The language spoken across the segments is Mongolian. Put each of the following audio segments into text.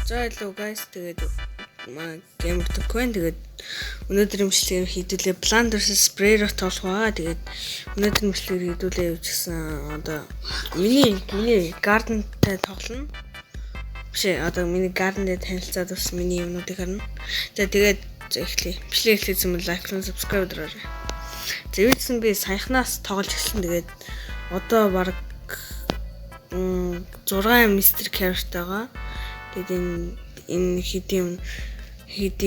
За hello guys, тэгээд gamer token тэгээд өнөөдөр имжлэгээр хийдүүлээ Plant vs Spray-ро тоглох байгаа. Тэгээд өнөөдөр имжлэгээр хийдүүлээ явуулсан одоо миний garden-тай тоглоно. Биш одоо миний garden-тэй танилцаад бас миний юмнуудыг харна. За тэгээд эхлэе. Эхлээсэн мэт лайк, subscribe дараарай. За юусэн би саяхнаас тоглож эхэлсэн. Тэгээд одоо баг 6 мистер character-гаа тэгээд энэ хэдийн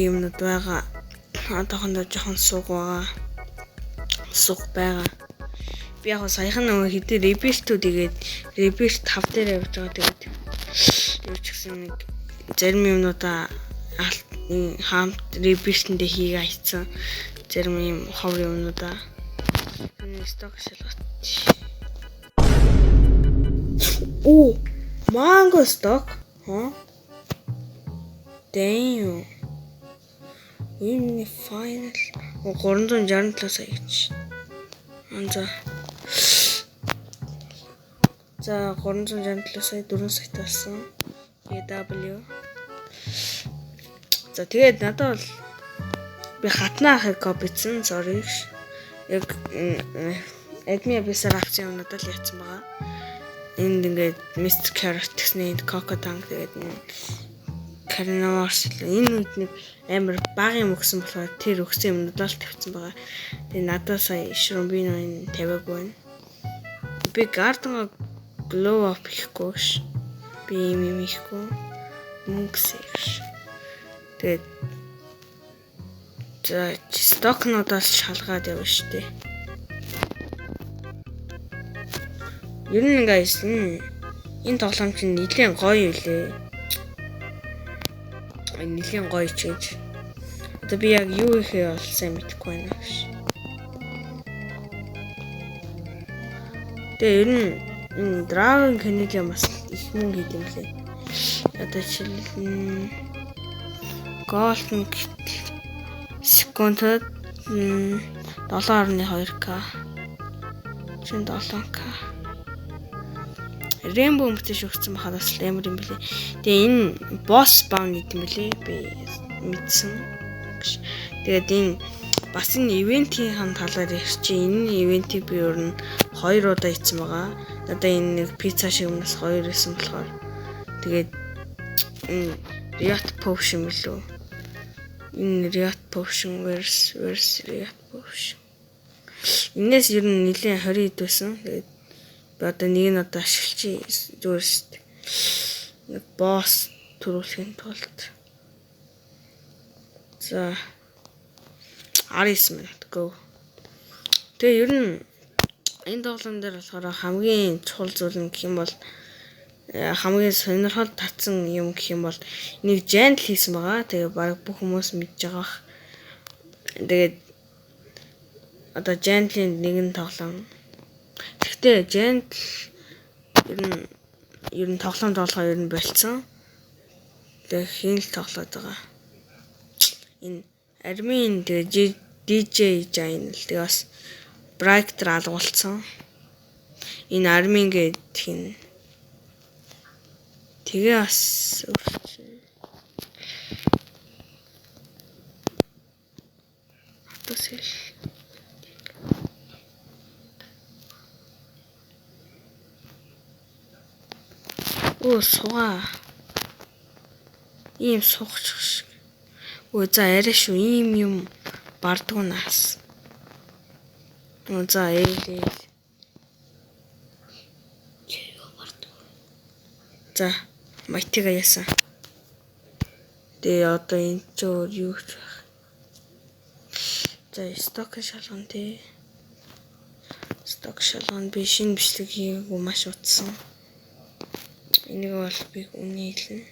юмнууд байгаа. Одоохондоо жоохон суг байгаа. Би яг саяхан нөгөө хэдийн rebuild-үүд игээд rebuild 5 дээр явж байгаа. Тэгээд юу ч гэсэн нэг зарим юмнуудаа хамт rebuild-эндээ хийгээ хийцэн. Зарим юм хов юмнуудаа энэ stock шалгат. Оо, mango stock. Damn. In the final. 367 сая гэж. За 367 сая 4 сая талсан. AW. За тэгээд надад бол би хатнаа ахыг копицсан. Sorry. Яг admin бисаар авсан юмнууд л яцсан байгаа. Энд ингээд Mr. Carrot гэсний Coco Tank тэгээд Carnivores энэ нэг амар бага юм өгсөн болохоор тэр өгсөн юмнууд л тавьсан байгаа. Тэгээд надад сая Shrombino энэ тавиаг байна. Би Garden glow up хийхгүй ш. Би юм хийхгүй. Мөнгөсэй. Тэгээд за стокнуудаас шалгаад явна штэ. Ер нь guys энэ тоглоом чинь нэлээд гоё үлээ. Нэлээд гоё ч гэж. Одоо би яг юу ихээ бол сайн мэдэхгүй байна гэж. Тэгээ ер нь Dragon Canyon бас их мөнгө хийх юм лээ. Одоо жишээл Golden секундад 7.2k. Чин 7k. Rainbow мөтөш өгсөн бахад бас амар юм билээ. Тэгээ энэ boss spawn гэдэг юм билээ. Би мэдсэн. Тэгээд энэ бас энэ ивентийн талаар ярьчих. Энэ ивентийг би өөр нь 2 удаа хийсэн байгаа. Одоо энэ нэг пицца шиг юмнаас 2 хийсэн болохоор тэгээд энэ Riot Potion билүү. Энэ Riot Potion versus Riot Potion. Энээс ер нь нэлээд 20 хэд байсан. Тэгээд одоо нэг нь одоо ашиглаж зүгээр шүү дээ. Нэг босс төрүүлэхийн тулд. За 19 минут go. Тэгээ ер нь энэ тоглоом дээр болохоор хамгийн чухал зүйл нь гэх юм бол хамгийн сонирхол татсан юм гэх юм бол нэг Giant хийсэн байгаа. Тэгээ баг бүх хүмүүс мэдж байгаа. Тэгээд одоо Giant-ийн нэгэн тоглоом. Гэхдээ Giant ер нь тоглоом тоглохоо ер нь болцсон. Тэгээ хийн л тоглоод байгаа. Энэ Armin тэгээ DJ Giant л тэгээ бас Brighter алгуулсан. Энэ Armin гэдэг хин. Тэгээ бас автосэл Оо суга. Ийм суугч шиг. Оо за арай шүү ийм юм бардгуу нас. Оо за ээл. Чиго бардгуу. За майтига яасан. Тэгээ одоо энэ ч юу ч байх. За сток шалган тий. Сток шалган би шинэ бичлэг хийгээгүй маш утсан. Энийг бол би үнэ хэлнэ.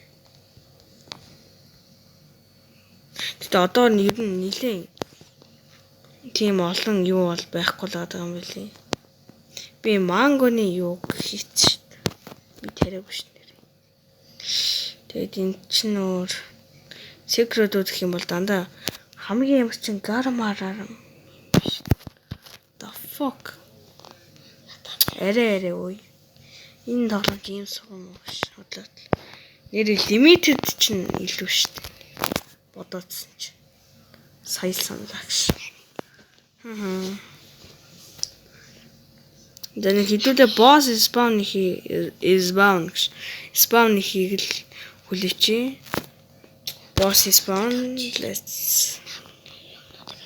Гэтэ одоо ер нь нилээн тийм олон юу бол байхгүй л байгаа юм билий. Би мангоны юу хийчих. Би тариагүй шүү дээ. Тэгээд энэ чинь өөр секретүүд гэх юм бол дандаа хамгийн ямар чин гармаараар биш. The fuck. Арай үе. Энэ тоглоом ийм сум уу ш бодлоо. Нэр limited чинь илүү шүү дээ. Бодоодсэн чинь. Сая саналаа гэж. Дэний хэдүүлээ boss spawn гэж. Spawn хийх л хүлээч. Boss spawn let's.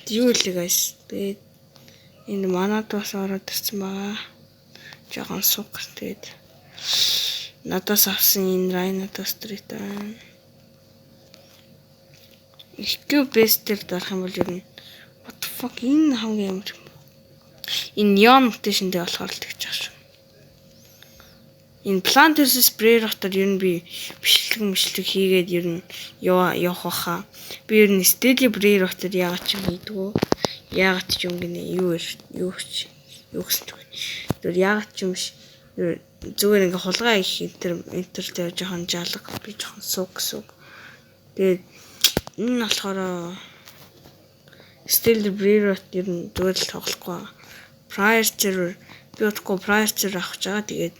Юу л guys. Тэгээд энэ манад бас ороод ирсэн байгаа. Жохон суг тэгээд надаас авсан энэ Rhino Street байна. Их бестээр дарах юм бол ер нь what the fuck энэ хамгийн амар. Энэ neon mutation-тэй болохоор л тэгж байгаа шүү. Энэ Plant vs Predator ер нь би бичлэг хийгээд ер нь явах баха. Би ер нь Steady Predator яагаад ч хийдгүү. Яагаад ч юм гинэ юу гэсэн ч үгүй. Тэр яагаад ч юм биш. Зүгээр ингээ хулгай их энтер дээр жоохон жалга би жоохон суг. Тэгээд энэ болохоор Steady Predator ер нь зүгээр л тоглохгүй. Prior би утгагүй prior авах гэж байгаа. Тэгээд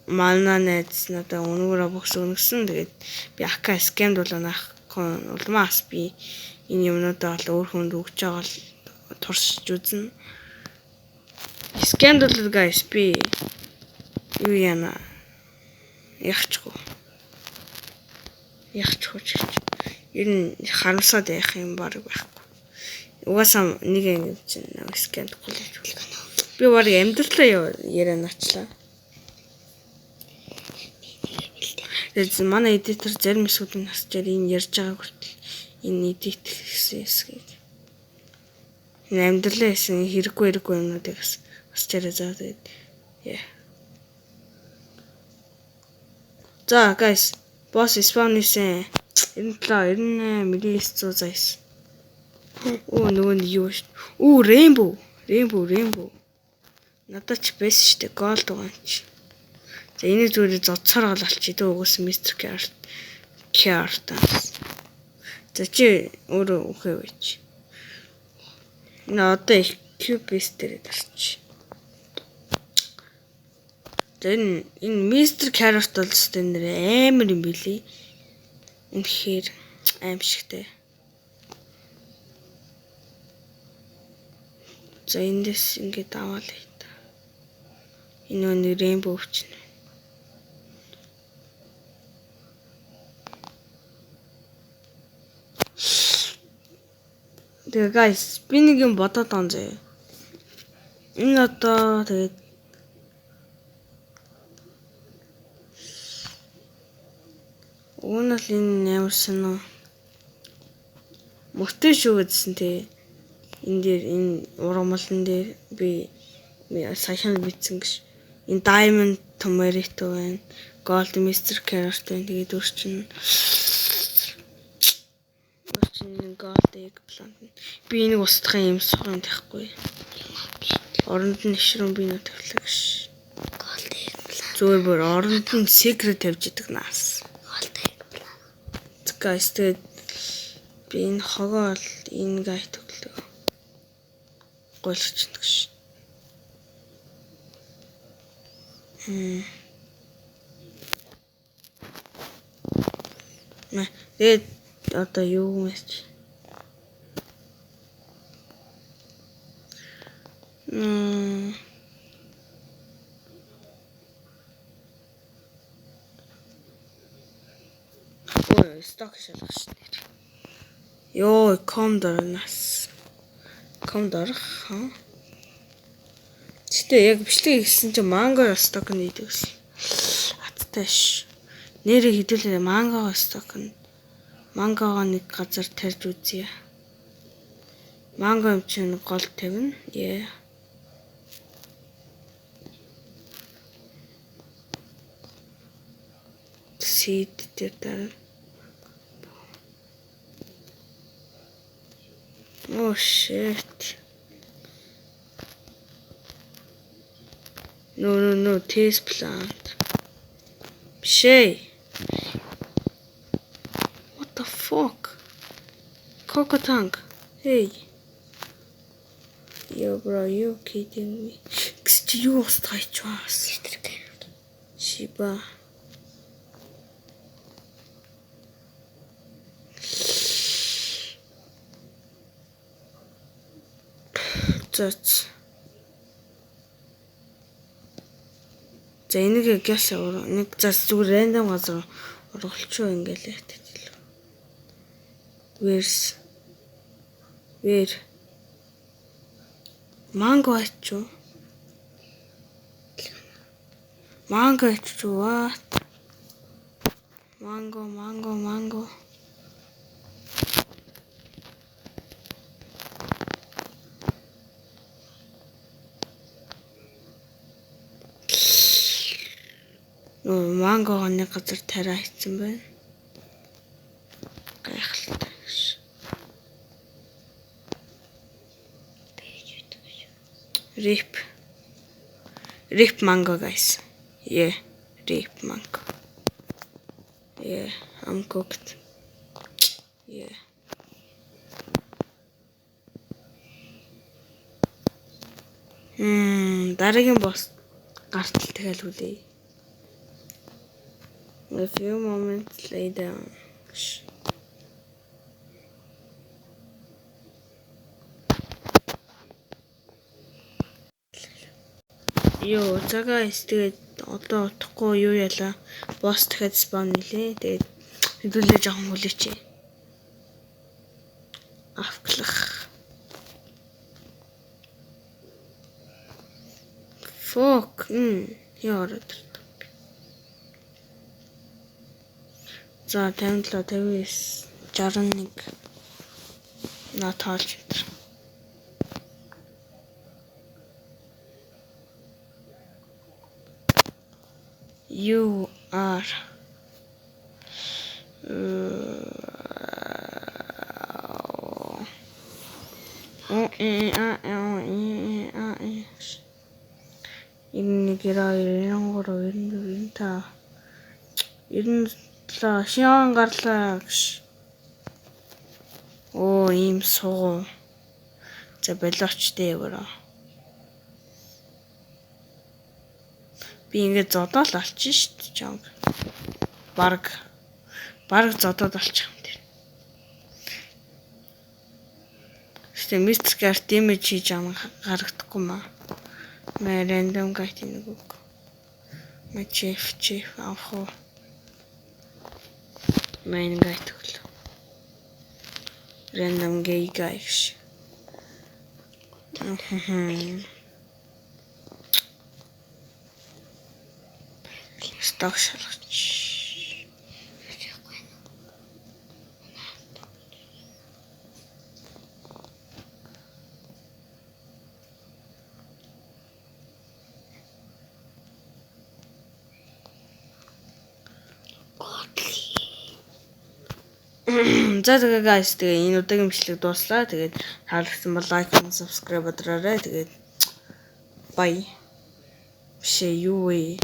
манай найз надаа өнөөрөө бокс өгсөн. Тэгээд би AK scam дулаанах улмаас би энэ юмнуудаа өөр хүнд өгч байгаа л туршиж үзнэ. Scandal guys би юу яана ягчгүй ч ер нь харамсаад байх юм баг байхгүй. Угаасаа нэг юм чинь scandal хүлээж байна. Би баг амьдралаа ярианачлаа. Тэгээд манай эдитер зарим хэсгүүд нь хасчаар энэ ярьж байгааг хүртэл энэ эдит гэсэн хэсгийг энэ амьдралаа хийсэн хэрэггүй юмнуудыг хасчаараа заа тэгээд За guys, boss spawn хийсэн. 97, 98, 900 зайс. Нөгөө нь юу шүү. Rainbow. Надад ч бэс штэ gold байгаа ч. За энийг зүгээр зодсоор голалч дөө угс Mr. Cartans. За чи өөрөө үхээ байж. Энэ одоо их cube-с дээр дарч. Энэ Mr. Carrot бол стендер амар юм билий. Энэ хэр аимшигтэй. За эндээс ингээд аваалаа. Энэ нэг rainbow чинь. Тэгээ guys, би нэг юм бодоод байгаа юм заяа. Энэ одоо тэгээд Уунал энэ амар сонио. Мөртөө шүү гэдсэн тий. Энэ дээр энэ урамлан дээр би саяхан бичсэн гэж. Энэ Diamond Tomato байна. Gold Mr. Carrot байна. Тэгээд өөрчн Gold Eggplant. Би энийг устгах юм сухын тахгүй. Оронд нь ширүүн би нөт тавлаа гэж. Gold Eggplant. Зүгээр бүр оронд нь secret тавьж идэг наас. Guys, тэгээд би энэ хогоо бол энэ гай төглөө. Гойлгоч гэж. Тэгээд одоо юу мэж? Сток шалгах шнэ. Йоо, комдорнаас. Комдорх. Гэтэ яг бичлэг хийсэн чинь манго сток нээдэг гэсэн. Аттай ш. Нэрийг хэдүүлээ манго сток нь. Мангогоо нэг газар тарьж үзье. Манго юм чинь гол тавина. Seed дээр дараа. Oh shit. No, taste plant. Shay. What the fuck? Coco tank. Hey. Yo bro, you kidding me? You was tight was. Shiba. За энийг гэс нэг зас зүгээр рандом газар оруулчихоо ингээл яадаг. Where манго ачуу. What? Манго. Манго нэг газар тариа хийсэн байна. Гайхалтай. Rip mango, guys. Yeah, rip mango. Yeah, I'm cooked. Yeah. Дараагийн босс гартал тэгэл үлээ. A few moments later. За guys, тэгээд одоо утахгүй юу яла. Босс дахиад спаун нэлээ. Тэгээд хэдүүлээ жоохон хүлээч. Авклах. Fuck. Яарад. За 57 59 61 натаалж энэ. You are шиан гарлаа гэж. Ийм суу. За болооч дээ өөрөө. Би ингээд зодоол алчин шүү дээ. Бараг зодоод алчих юм дээр. Гэтэ мистер карт имиж хийж гаргадахгүй маа. Random guide нэг үг. Чеф авах. Main guide хөл. Random gay guys. Сток шалгач. За тэгээ guys, тэгээ энэ удаагийн бичлэг дууслаа. Тэгээд таалагдсан бол лайк, subscribe дараарай. Тэгээд bye. Шээ юу вэ?